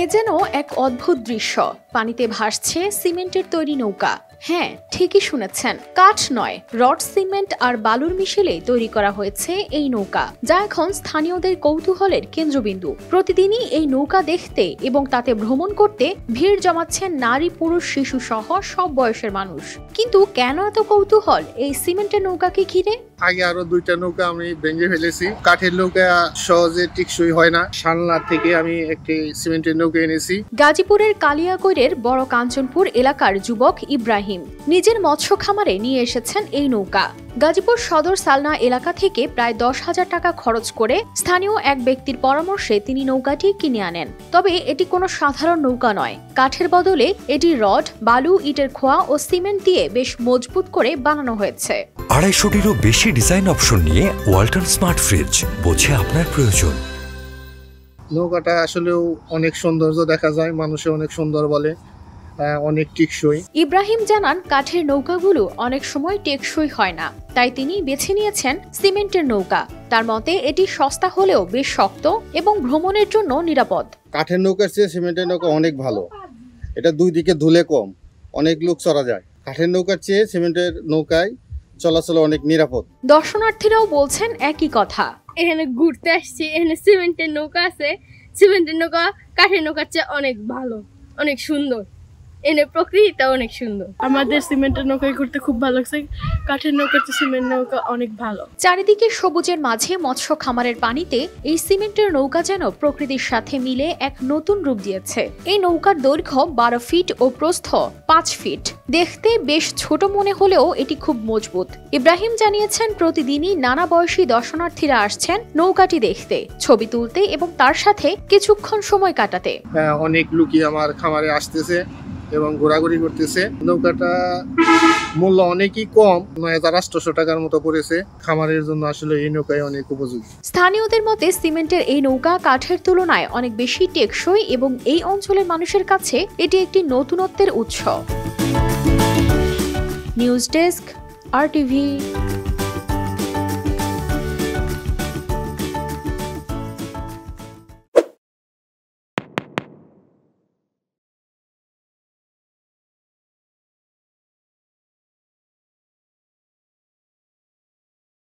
এ যেন এক অদ্ভুত দৃশ্য। পানিতে ভাসছে সিমেন্টের তৈরি নৌকা। হ্যাঁ, ঠিকই শুনেছেন, কাঠ নয়, রড, সিমেন্ট আর বালুর মিশেলে তৈরি করা হয়েছে এই নৌকা, যা এখন স্থানীয়দের কৌতূহলের কেন্দ্রবিন্দু। প্রতিদিনই এই নৌকা দেখতে এবং তাতে ভ্রমণ করতে ভিড় জমাচ্ছেন নারী, পুরুষ, শিশু সহ সব বয়সের মানুষ। কিন্তু কেন এত কৌতূহল এই সিমেন্টের নৌকাকে ঘিরে? আগে আরো দুইটা নৌকা আমি ভেঙে ফেলেছি। কাঠের নৌকা সহজে টিকসই হয় না। শালনা থেকে আমি একটি সিমেন্টের নৌকা এনেছি। গাজীপুরের কালিয়াকৈরের বড় কাঞ্চনপুর এলাকার যুবক ইব্রাহিম নিজের মৎস্য খামারে নিয়ে এসেছেন এই নৌকা। গাজীপুর সদর সালনা এলাকা থেকে প্রায় 10,000 টাকা খরচ করে স্থানীয় এক ব্যক্তির পরামর্শে তিনি নৌকাটি কিনে আনেন। তবে এটি কোনো সাধারণ নৌকা নয়। কাঠের বদলে এটি রড, বালু, ইটের খোয়া ও সিমেন্ট দিয়ে বেশ মজবুত করে বানানো হয়েছে। 250-টিরও বেশি ডিজাইন অপশন নিয়ে ওয়ালটন স্মার্ট ফ্রিজ, বোঝে আপনার প্রয়োজন। নৌকাটা আসলেও অনেক সৌন্দর্য দেখা যায়, মানুষে অনেক সুন্দর বলে, অনেক টেকসই। ইব্রাহিম জানান, কাঠের নৌকাগুলো অনেক সময় টেকসই হয় না, তাই তিনি বেছে নিয়েছেন সিমেন্টের নৌকা। তার মতে এটি সস্তা হলেও বেশ শক্ত এবং ভ্রমণের জন্য নিরাপদ। কাঠের নৌকার চেয়ে সিমেন্টের নৌকা অনেক ভালো। এটা দুই দিকে ধুলে কম, অনেক লোক চড়া যায়। কাঠের নৌকার চেয়ে সিমেন্টের নৌকায় চলাচল অনেক নিরাপদ। দর্শনার্থীরাও বলছেন একই কথা। এখানে ঘুরতে আসছি, এখানে সিমেন্টের নৌকা আছে। সিমেন্টের নৌকা কাঠের নৌকার চেয়ে অনেক ভালো, অনেক সুন্দর। এনে প্রকৃতিটা অনেক সুন্দর। আমাদের সিমেন্টের নৌকায় ঘুরতে খুব ভালো লাগছে। কাঠের নৌকার চেয়ে সিমেন্ট নৌকা অনেক ভালো। চারিদিকে সবুজের মাঝে মৎস্য খামারের পানিতে এই সিমেন্টের নৌকা যেন প্রকৃতির সাথে মিলে এক নতুন রূপ দিয়েছে। এই নৌকার দৈর্ঘ্য 12 ফিট ও প্রস্থ 5 ফিট। দেখতে বেশ ছোট মনে হলেও এটি খুব মজবুত। ইব্রাহিম জানিয়েছেন, প্রতিদিনই নানা বয়সী দর্শনার্থীরা আসছেন নৌকাটি দেখতে, ছবি তুলতে এবং তার সাথে কিছুক্ষণ সময় কাটাতে। অনেক লোকই আমার খামারে আসতেছে এবং ঘোরাঘুরি করতেছে। নৌকাটা মূল্য অনেকই কম, 9,800 টাকার মতো পড়েছে। খামারের জন্য আসলে এই নৌকায় অনেক উপযোগী। স্থানীয়দের মতে সিমেন্টের এই নৌকা কাঠের তুলনায় অনেক বেশি টেকসই এবং এই অঞ্চলের মানুষের কাছে এটি একটি নতুনত্বের উৎস। News desk, RTV।